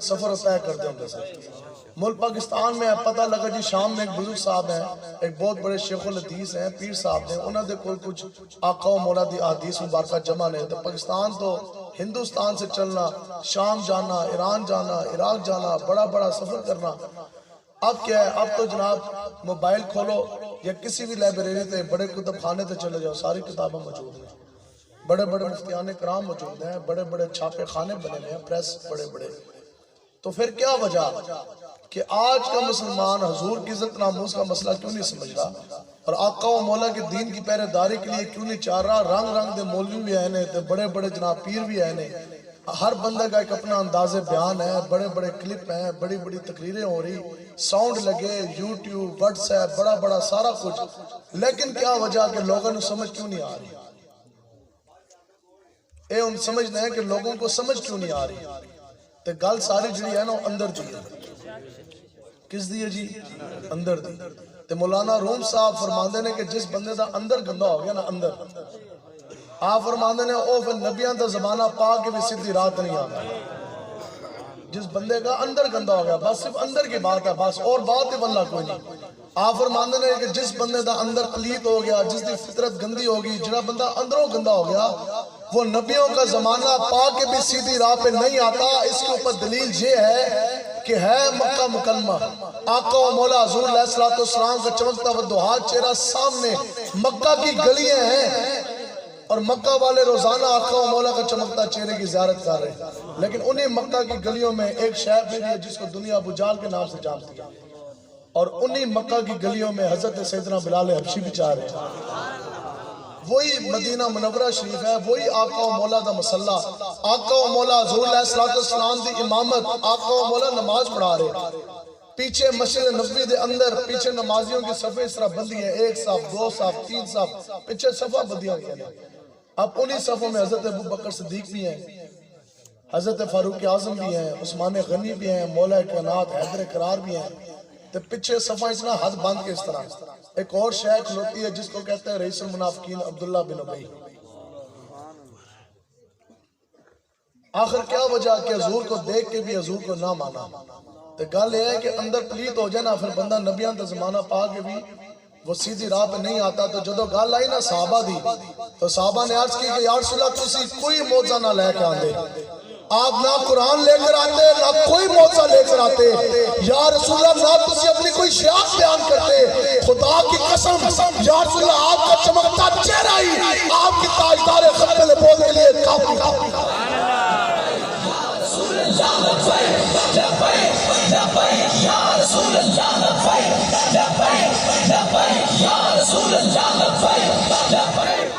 سفر طے کرتے ہوں سر ملک پاکستان میں پتہ لگا جی شام میں ایک بزرگ صاحب ہیں، ایک بہت بڑے شیخ الحدیث ہیں، پیر صاحب ہیں، انہوں نے کوئی کچھ آقا و مولا دی احادیث مبارکہ جمع نے تو پاکستان تو ہندوستان سے چلنا، شام جانا، ایران جانا، عراق جانا، بڑا بڑا سفر کرنا۔ اب کیا ہے، اب تو جناب موبائل کھولو یا کسی بھی لائبریری تے بڑے کتب خانے تے چلے جاؤ، ساری کتابیں موجود ہیں، بڑے بڑے مفتیان کرام موجود ہیں، بڑے بڑے چھاپے خانے بنے ہوئے ہیں، پریس بڑے بڑے۔ تو پھر کیا وجہ کہ آج کا مسلمان حضور کی عزت ناموس کا مسئلہ کیوں نہیں سمجھ رہا اور آقا و مولا کے دین کی پہرے داری کے لیے کیوں نہیں چاہ رہا؟ رنگ رنگ دے مولوی بھی آئے تے بڑے بڑے جناب پیر بھی آئے، ہر بندہ کا ایک اپنا انداز بیان ہے، بڑے بڑے کلپ ہیں، بڑی بڑی تقریریں ہو رہی، ساؤنڈ لگے، یوٹیوب، واٹس ایپ، بڑا بڑا سارا کچھ، لیکن کیا وجہ کہ لوگوں نے سمجھ کیوں نہیں آ رہی؟ اے ان سمجھنا ہے کہ لوگوں کو سمجھ کیوں نہیں آ رہی؟ تے گل ساری جڑی ہے نا اندر دی ہے، کس دی ہے جی؟ اندر دی۔ تے مولانا روم صاحب فرماندے نے کہ جس بندے دا اندر گندا ہو گیا نا، اندر آپ فرماندے نے او پھر نبیان دا زمانہ پا کے بھی سیدھی رات نہیں آتا۔ جس بندے کا اندر گندا ہو گیا، بس صرف اندر کی بات ہے، بس اور بات ہی واللہ کوئی نہیں۔ آپ فرماندے نے کہ جس بندے دا اندر پلیت ہو گیا، جس دی فطرت گندی ہوگی، جڑا بندہ اندروں گندا ہو گیا، وہ نبیوں کا زمانہ پا کے بھی سیدھی راہ پہ نہیں آتا۔ اس کے اوپر دلیل یہ ہے کہ ہے مکہ مکرمہ، آقا و مولا حضور علیہ السلام کا چمکتا والدہا چہرہ سامنے، مکہ کی گلیاں ہیں اور مکہ والے روزانہ آقا و مولا کا چمکتا چہرے کی زیارت کر رہے ہیں، لیکن انہیں مکہ کی گلیوں میں ایک شہر بھی ہے جس کو دنیا ابو جہل کے نام سے جانتی ہے، اور انہیں مکہ کی گلیوں میں حضرت سیدنا بلال حبشی بھی چاہ رہے ہیں۔ وہی مدینہ منورہ شریف ہے، وہی آقا و مولا دا مسلح، آقا و مولا حضور علیہ السلام دی امامت، آقا و مولا نماز پڑھا رہے، پیچھے مسجد نبوی دے اندر پیچھے نمازیوں کی صفیں اس طرح بندی ہیں، 1 صف 2 صف 3 صف، پیچھے صفہ بندیاں ہوئی ہیں۔ اب انہی صفوں میں حضرت ابو بکر صدیق بھی ہیں، حضرت فاروق اعظم بھی ہیں، عثمان غنی بھی ہیں، مولا کائنات حیدر کرار بھی ہیں، تو پیچھے صفحہ اتنا حد باندھ کے اس طرح ایک اور شیخ کھلوتی ہے جس کو کہتے ہیں رئیس المنافقین عبداللہ بن ابی۔ آخر کیا وجہ کہ حضور کو دیکھ کے بھی حضور کو نہ مانا؟ تو گل یہ ہے کہ اندر پلیت ہو جائے نا، پھر بندہ نبیان دا زمانہ پا کے بھی وہ سیدھی راہ پہ نہیں آتا۔ تو جدو گل آئی نا صحابہ دی، تو صحابہ نے عرض کی کہ یا رسول اللہ تسی کوئی معجزہ نہ لے کے آندے، آپ نہ قرآن لے کر آتے، نہ کوئی معجزہ لے کر آتے، یا رسول اللہ نہ تسی اپنی کوئی شیعت بیان کرتے، خدا کی قسم یا رسول اللہ آپ کا چمکتا چہرہ ہی آپ کی تاجدار ختم نبوت کے لیے کافی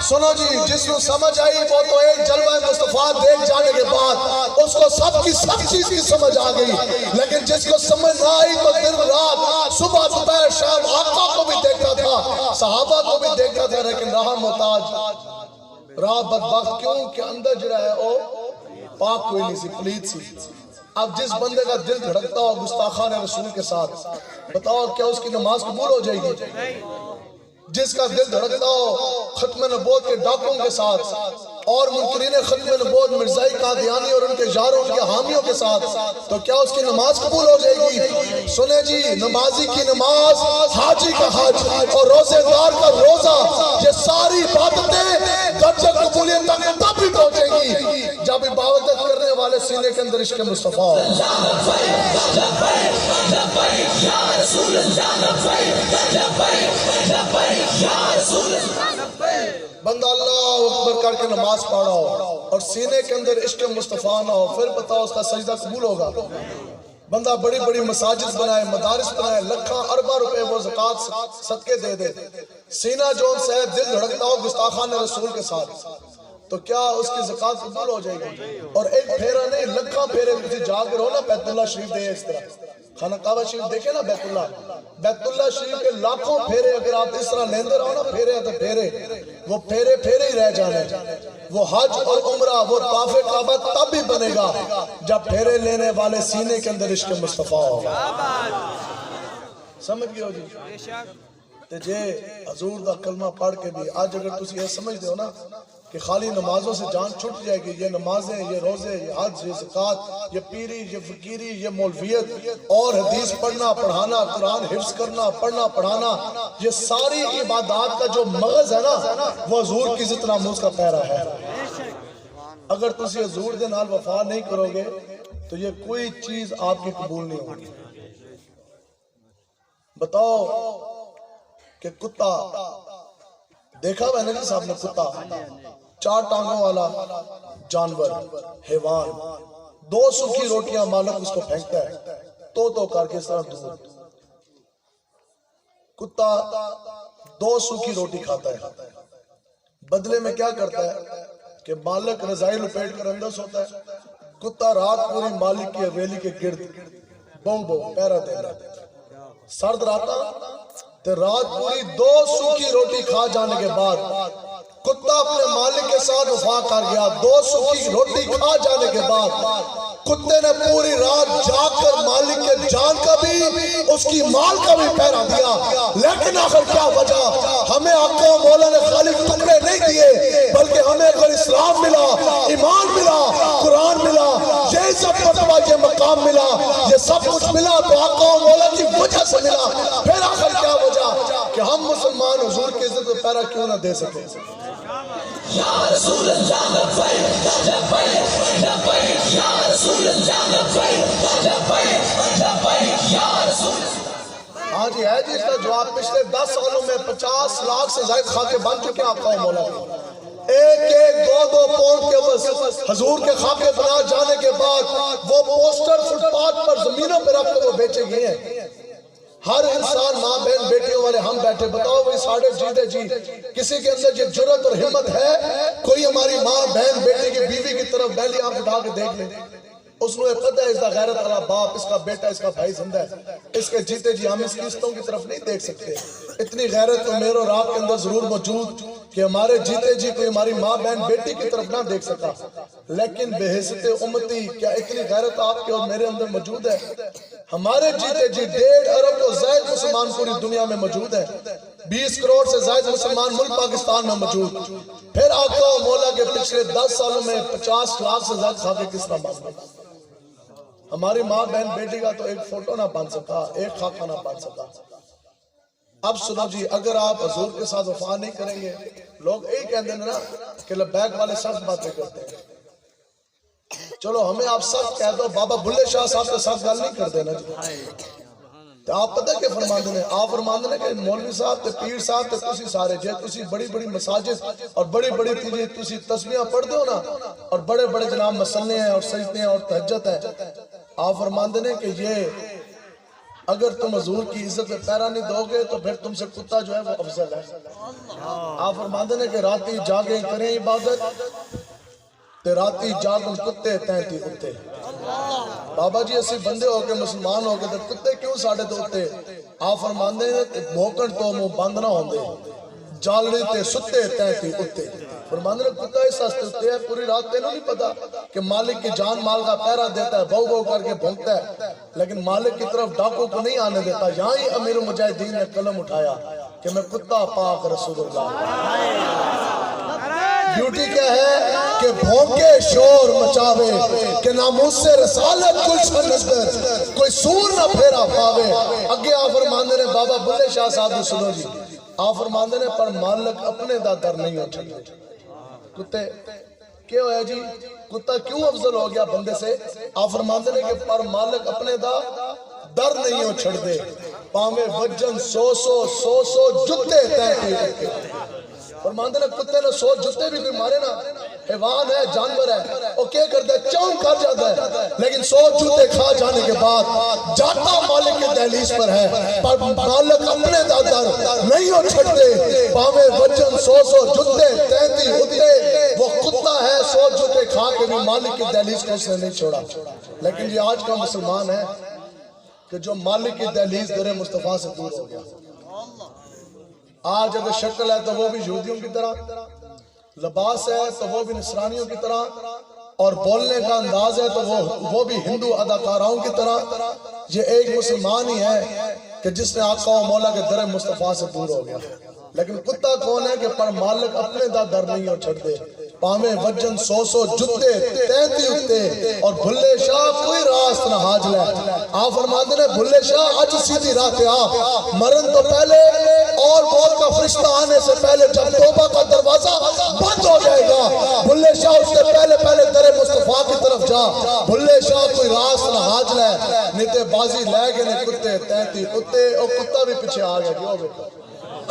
سنو جی، جس کو سمجھ آئی وہ تو ایک جلوہ مصطفیٰ دیکھ جانے کے بعد اس کو سب کی سب چیز کی سمجھ آ گئی، لیکن جس کو سمجھ نہ آئی تو دن رات صبح دوپہر شام آقا کو بھی دیکھتا تھا، صحابہ کو بھی دیکھتا تھا، لیکن رہا محتاج، رہا بدبخت، کیوں کہ اندر جڑا ہے وہ پاک کوئی نہیں سی، پلیت سی۔ اب جس بندے کا دل دھڑکتا ہو گستاخان رسول کے ساتھ، بتاؤ کیا اس کی نماز قبول ہو جائے گی؟ جس کا دل دھڑکتا ہو ختم نبوت کے ڈاکوں کے ساتھ اور منکرین ختم نبوت مرزائی قادیانی اور ان کے یاروں ان کے حامیوں کے ساتھ، تو کیا اس کی نماز قبول ہو جائے گی؟ سنیں جی، نمازی کی نماز، حاجی کا حج اور روزے دار کا روزہ، یہ ساری عبادتیں درجہ قبولیت تک تب بھی پہنچیں گی جب عبادت کرنے والے سینے کے اندر عشق مصطفیٰ ہو۔ بندہ اللہ اکبر کر کے نماز پڑھا ہو اور سینے کے اندر عشق مصطفیٰ نہ ہو، پھر بتاؤ اس کا سجدہ قبول ہوگا؟ بندہ بڑی بڑی مساجد بنائے، مدارس بنائے، لکھاں ارباں روپے وہ زکوٰۃ صدقے دے دے، سینہ جو سے دل دھڑکتا ہو گستاخان رسول کے ساتھ، تو کیا اس کی زکوٰۃ قبول ہو جائے گی؟ اور ایک پھیرا نہیں، لکھاں پھیرے کسی جا کر ہو نا، بیت اللہ شریف دے اس طرح خانہ کعبہ شریف دیکھیں نا، بیت اللہ شریف کے لاکھوں پھیرے اگر آپ اس طرح لیندے رہو نا، پھیرے تو پھیرے، وہ پھیرے پھیرے ہی رہ جانے۔ وہ حج اور عمرہ، وہ طواف کعبہ تب بھی بنے گا جب پھیرے لینے والے سینے کے اندر عشق مصطفیٰ ہوگا۔ سمجھ گئے ہو جی؟ تے جے حضور دا کلمہ پڑھ کے بھی آج اگر تسی یہ سمجھ دے ہو نا کہ خالی نمازوں سے جان چھٹ جائے گی. یہ نمازیں، یہ روزے، یہ حج، یہ زکوٰۃ، یہ پیری، یہ فقیری، یہ مولویت اور حدیث پڑھنا پڑھانا، قرآن حفظ کرنا پڑھنا پڑھانا، یہ ساری عبادات کا جو مغز ہے نا وہ حضور کی عزت ناموس کا پیرا ہے. اگر تسی حضور دے نال وفا نہیں کرو گے تو یہ کوئی چیز آپ کی قبول نہیں ہوگی. بتاؤ کہ کتا دیکھا میں نے صاحب نے کتا، 4 ٹانگوں والا جانور، حیوان، 2 سوکھی روٹیاں مالک اس کو پھینکتا ہے تو کر کے اس طرح دور. کتا 2 سوکھی روٹی کھاتا ہے، بدلے میں کیا کرتا ہے کہ مالک رضائی لپیٹ کر اندر سوتا ہے، کتا رات پوری مالک کی حویلی کے گرد بو پیرا دے رہا ہے. سرد راتا تو رات پوری 2 سوکھی روٹی کھا جانے کے بعد کتا اپنے مالک کے ساتھ وفا کر گیا. 2 سوکھی روٹی کھا جانے کے بعد کتے نے پوری رات جاگ کر مالک کے جان کا بھی اس کی مال کا بھی پہرا دیا. لیکن آخر کیا وجہ؟ ہمیں آقا و مولا نے خالی ٹکڑے نہیں دیے بلکہ ہمیں اگر اسلام ملا، ایمان ملا، قرآن ملا، یہ سب مرتبہ یہ مقام ملا، یہ سب کچھ ملا تو آقا و مولا کی وجہ سے ملا. پھر آخر کیا وجہ کہ ہم مسلمان حضور کی عزت و پیرا کیوں نہ دے سکے؟ یا رسول اللہ لبیک لبیک لبیک یا رسول اللہ لبیک لبیک لبیک یا رسول. ہاں جی ہے جی، اس کا جواب پچھلے 10 سالوں میں 50 لاکھ سے زائد خاکے بن چکے ہیں آقا و مولا کے. 1-2 پاؤنڈ کے عوض حضور کے خاکے بنا جانے کے بعد وہ پوسٹر فٹ پاتھ پر زمینوں پہ رکھ کر وہ بیچے گئے ہیں. ہر انسان ماں بہن بیٹیوں والے ہم بیٹھے، بتاؤ وہی ساڑھے جیتے جی کسی کے اندر یہ جرت اور ہمت ہے کوئی ہماری ماں بہن بیٹے کی بیوی کی طرف بیلی آپ اٹھا کے دیکھ لیں؟ اس نے پتہ ہے اس کا غیرت والا باپ، اس کا بیٹا، اس کا بھائی زندہ ہے، اس کے جیتے جی ہم اس کی قسطوں کی طرف نہیں دیکھ سکتے. اتنی غیرت تو میرے اور آپ کے اندر ضرور موجود کہ ہمارے جیتے جی کوئی ہماری ماں بہن بیٹی کی طرف نہ دیکھ سکا. لیکن بے حیثیت امتی کیا اتنی غیرت آپ کے اور میرے اندر موجود ہے؟ ہمارے جیتے جی 1.5 ارب تو زائد مسلمان پوری دنیا میں موجود ہیں، 20 کروڑ سے زائد مسلمان ملک پاکستان میں موجود. پھر آقا و مولا کے پچھلے 10 سالوں میں 50 لاکھ سے زائد خاکے کس طرح بن گئے؟ ہماری ماں بہن بیٹی کا تو ایک فوٹو نہ بن سکا، ایک خاکہ نہ بن سکا. اب سنو جی، اگر آپ حضور کے ساتھ وفا نہیں کریں گے، لوگ یہی کہتے ہیں نا کہ لبیک والے سخت باتیں کرتے ہیں. چلو ہمیں آپ سخت کہہ دو، بابا بلے شاہ صاحب سے سخت گل نہیں کر دینا جی. تو آپ پتہ کہ فرمان دینے، آپ فرمان دینے کہ مولوی صاحب تے پیر صاحب تے تسی سارے جے تسی بڑی بڑی مساجد اور بڑی بڑی تیجے تسی تسبیحاں پڑھ دو نا اور بڑے بڑے جناب مسلے ہیں اور سجدے ہیں اور تہجد ہیں. آپ فرمان دینے کہ یہ اگر تم حضور کی عزت میں پیرا نہیں دو گے تو پھر تم سے کتا جو ہے وہ افضل ہے. آپ فرمان دینے کہ راتی جاگیں کریں عبادت تے راتی جاگن کتے تینتی کتے. بابا جی اسی بندے ہو کے مسلمان ہو کے تے کتے کیوں ساڑھے تو اتے؟ آپ فرمان دینے بھوکن تو مو بند نہ ہوں دے جالڑی تے ستے تینتی کتے. فرمان دینے کتا اس ہستے اتے ہے پوری رات تینوں نہیں پتا کہ مالک کی جان مال کا پیرا دیتا ہے، بھو بھو کر کے بھونکتا ہے، لیکن مالک کی طرف ڈاکو کو نہیں آنے دیتا. یہاں ہی امیر المجاہدین نے قلم اٹھایا کہ میں کتا پاک رسول اللہ. ڈیوٹی کیا ہے کہ بھونکے شور مچاوے کہ ناموس سے رسالت گلشن نظر کوئی سور نہ پھیرا پاوے. اگے آپ فرماندے نے بابا بلے شاہ صاحب نے سنو جی، آپ فرماندے نے پر مالک اپنے دا در نہیں ہو چھڑے. کتے کیا ہویا جی؟ کتا کیوں افضل ہو گیا بندے سے؟ آپ فرماندے نے کہ پر مالک اپنے دا در نہیں ہو چھڑ دے پاوے وجن 100 جتے تینتی. فرماندے نے کتے نے 100 جتے بھی کوئی مارے نا، حیوان ہے جانور ہے، وہ کیا کرتا ہے چون کر جاتا ہے، لیکن 100 جتے کھا جانے کے بعد جاتا مالک کے دہلیز پر ہے پر مالک اپنے دادر نہیں ہو چھڑتے پاوے وجن 100 جتے تینتی ہوتے. وہ کتا ہے 100 جتے کھا کے بھی مالک کی دہلیز کو اس نے نہیں چھوڑا. لیکن یہ آج کا مسلمان ہے کہ جو مالک کی دہلیز در مصطفیٰ سے دور ہو گیا. آج اگر شکل ہے تو وہ بھی یہودیوں کی طرح، لباس ہے تو وہ بھی نصرانیوں کی طرح، اور بولنے کا انداز ہے تو وہ بھی ہندو اداکاراؤں کی طرح. یہ ایک مسلمان ہی ہے کہ جس نے آقا و مولا کے در مصطفیٰ سے دور ہو گیا. لیکن کتا کون ہے کہ پر مالک اپنے دا در نہیں ہو چھڑ دے. پاویں وجن 100 جتے 33 اتے اور بھلے شاہ کوئی راست نہ حاج لے. آپ فرماتے ہیں بھلے شاہ اج سیدھی راہ پہ آ, مرن تو پہلے اور موت کا فرشتہ آنے سے پہلے جب توبہ کا دروازہ بند ہو جائے گا, بھلے شاہ اس سے پہلے در مصطفیٰ کی طرف جا. بھلے شاہ کوئی راست نہ حاج لے, نیتے بازی لے گئے نے کتے 33 کتے, اور کتا بھی پیچھے آ گیا. کیوں بیٹا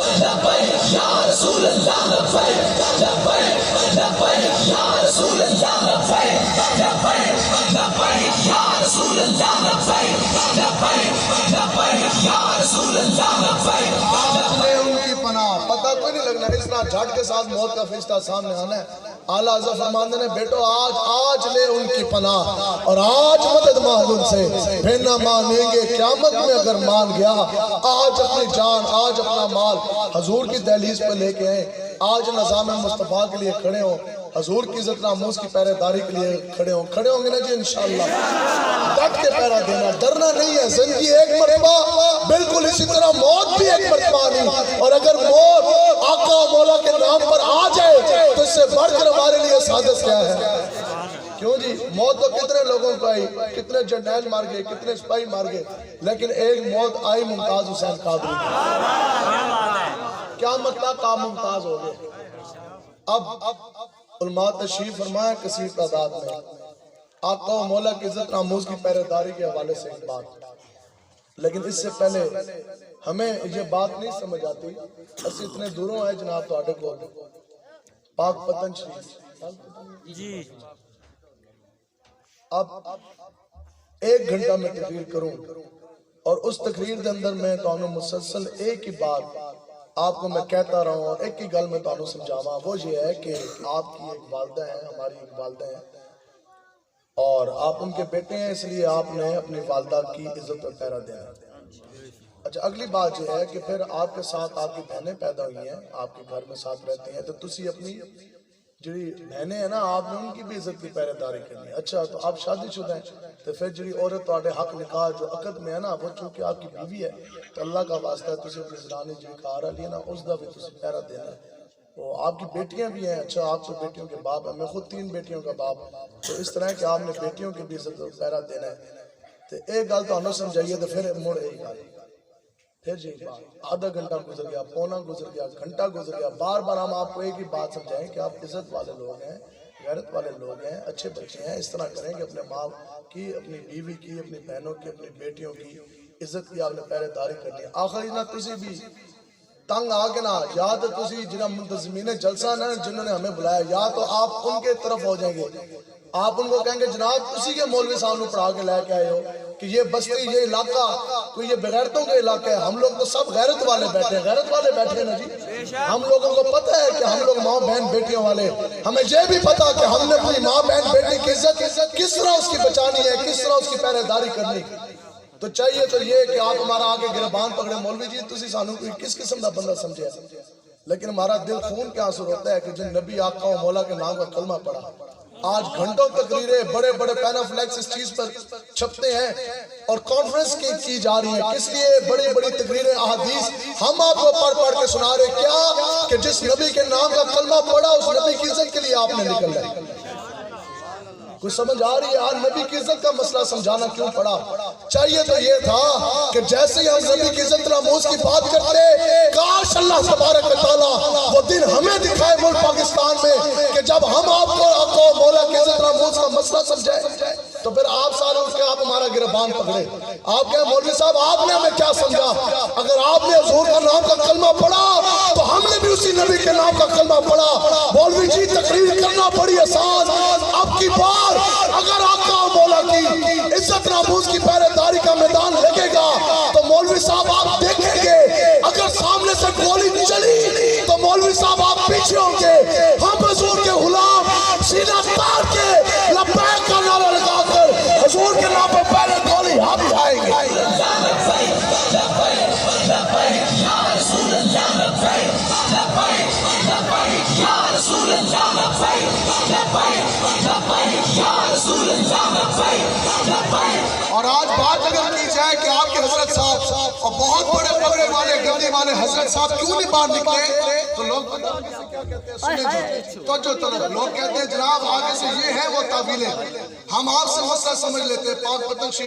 لبیک یا رسول اللہ لبیک لبیک لبیک یا رسول اللہ لبیک لبیک لبیک یا رسول اللہ لبیک لبیک لبیک یا رسول اللہ لبیک. آج لے ان کی پناہ, پتہ کوئی نہیں لگنا اس طرح جھٹ کے ساتھ موت کا فرشتہ سامنے آنا ہے. اعلیٰ حضرت فرماتے ہیں بیٹو آج لے ان کی پناہ اور آج مدد مانگ ان سے, پھر نہ مانیں گے قیامت میں اگر مان گیا. آج اپنی جان آج اپنا مال حضور کی دہلیز پہ لے کے آئیں, آج نظام مصطفیٰ کے لیے کھڑے ہوں, حضور کی عزت ناموس کی پہرے داری کے لیے کھڑے ہوں گے نا جی انشاءاللہ. ڈٹ کے پہرا دینا, ڈرنا نہیں ہے. زندگی ایک مرتبہ, بالکل اسی طرح موت بھی ایک مرتبہ نہیں, اور اگر موت آقا و مولا کے نام پر آ جائے تو اس سے بڑھ کر ہمارے لیے سعادت کیا ہے. کیوں جی, موت تو کتنے لوگوں کو آئی, کتنے جنرل مار گئے, کتنے سپاہی مار گئے, لیکن ایک موت آئی ممتاز حسین قادری. کیا مطلب کا ممتاز ہو گئے. اب علماء تشریف فرمایا کثیر تعداد میں, آقا و مولا کی عزت ناموز کی پہرے داری کے حوالے سے ایک بات, لیکن اس سے پہلے ہمیں یہ بات نہیں سمجھ آتی. اسی اتنے دوروں ہے جناب تو آٹے کو پاک پتن شریف جی. اب 1 گھنٹہ میں تقریر کروں اور اس تقریر دے اندر میں تو مسلسل ایک ہی بات آپ کو میں کہتا رہا ہوں اور ایک ہی گل میں تو سمجھاواں. وہ یہ ہے کہ آپ کی ایک والدہ ہیں, ہماری ایک والدہ ہیں, اور آپ ان کے بیٹے ہیں, اس لیے آپ نے اپنی والدہ کی عزت پر پہرا دینا. اچھا, اگلی بات یہ ہے کہ پھر آپ کے ساتھ آپ کی بہنیں پیدا ہوئی ہیں, آپ کے گھر میں ساتھ رہتی ہیں, تو تسی اپنی جڑی بہنیں ہیں نا, آپ نے ان کی بھی عزت کی پہرے داری کرنی ہے. اچھا, تو آپ شادی شدہ ہیں, تو پھر جڑی عورت تواڈے حق نکاح جو عقد میں ہے نا, وہ چونکہ آپ کی بیوی ہے, تو اللہ کا واسطہ ہے تسی اپنی زنانی جڑی کار علی ہے نا, اس دا بھی تسی پہرا دینا ہے. وہ آپ کی بیٹیاں بھی ہیں. اچھا, آپ تو بیٹیوں کے باپ ہیں, میں خود 3 بیٹیوں کا باپ, تو اس طرح کہ آپ نے بیٹیوں کی بھی عزت کا پہرا دینا ہے. تو ایک گل تو ہمیں سمجھائیے, تو پھر مڑ ایک گل, پھر جی آدھا گھنٹہ گزر گیا, پونا گزر گیا, گھنٹہ گزر گیا, بار بار ہم آپ کو ایک ہی بات سمجھائیں کہ آپ عزت والے لوگ ہیں, غیرت والے لوگ ہیں, اچھے بچے ہیں. اس طرح کریں کہ اپنے ماں کی, اپنی بیوی کی, اپنی بہنوں کی, اپنی بیٹیوں کی عزت کی آپ نے پہرے داری کرنی ہے. آخری نہ تسی بھی تنگ آگے نا, یا تو تسی جنہاں منتظمین جلسہ نا جنہوں نے ہمیں بلایا, یا تو آپ ان کے طرف ہو جائیں گے, آپ ان کو کہیں گے جناب اسی کے مولوی صاحب نے پڑھا کے لے کے آئے ہو کہ یہ بستی, یہ علاقہ کوئی یہ بغیرتوں کا علاقہ ہے. ہم لوگ تو سب غیرت والے بیٹھے ہیں, غیرت والے بیٹھے ہیں نا جی. ہم لوگوں کو پتہ ہے کہ ہم لوگ ماں بہن بیٹیوں والے, ہمیں یہ بھی پتہ کہ ہم نے اپنی ماں بہن بیٹی کی عزت کس طرح اس کی بچانی ہے, کس طرح اس کی پہرے داری کرنی. تو چاہیے تو یہ کہ آپ ہمارا آگے گربان پکڑے, مولوی جی تسی سانو کوئی کس قسم کا بندہ سمجھے, لیکن ہمارا دل خون کے آنسو روتا ہے کہ جن نبی آقا و مولا کے نام کا کلمہ پڑھا, آج گھنٹوں تقریریں بڑے بڑے پینافلیکس اس چیز پر چھپتے ہیں اور کانفرنس کی جا رہی ہیں. کس لیے بڑی بڑی تقریریں احادیث ہم آپ کو پڑھ کے سنا رہے, کیا کہ جس نبی کے نام کا کلمہ پڑھا اس نبی کی عزت کے لیے آپ نے نکل رہے. کچھ سمجھ آ رہی ہے, آج نبی کی عزت کا مسئلہ سمجھانا کیوں پڑا. چاہیے تو یہ تھا کہ جیسے ہی ہم نبی کی عزت ناموز کی بات کرتے, کاش اللہ تبارک و تعالیٰ وہ دن ہمیں دکھائے ملک پاکستان میں کہ جب ہم آپ کو آقا و مولا کی عزت ناموز کا مسئلہ سمجھائے, تو پھر آپ سارے اس کے آپ ہمارا گربان پکڑے. آپ کہیں مولوی صاحب آپ نے ہمیں کیا سمجھا, اگر آپ نے حضور کا نام کا کلمہ پڑھا تو ہم نے بھی اسی نبی کے نام کا کلمہ پڑھا. مولوی جی تقریر کرنا بڑی آسان, اب کی بار اگر آقا و مولا کی عزت ناموز کی پہرے داری کا میدان لگے گا تو مولوی صاحب آپ دیکھیں گے, اگر سامنے سے گولی چلی تو مولوی صاحب آپ پیچھے ہوں گے, ہم حضور کے غلام سینہ تار کے لبیک کا نعرہ لگا کر حضور کے نام پر پہلے گولی ہم کھائیں گے. یا رسول اللہ اور آج بات اگر کی جائے کہ آپ کے حضرت صاحب اور بہت بڑے پگڑے والے گدے والے حضرت صاحب کیوں نہیں باہر نکلے تو لوگ پتہ ہے کیا کہتے ہیں سنیں جی توجہ طلب لوگ کہتے ہیں جناب آگے سے یہ ہے وہ تعویلیں ہم آپ سے مسئلہ سمجھ لیتے ہیں پاک پتن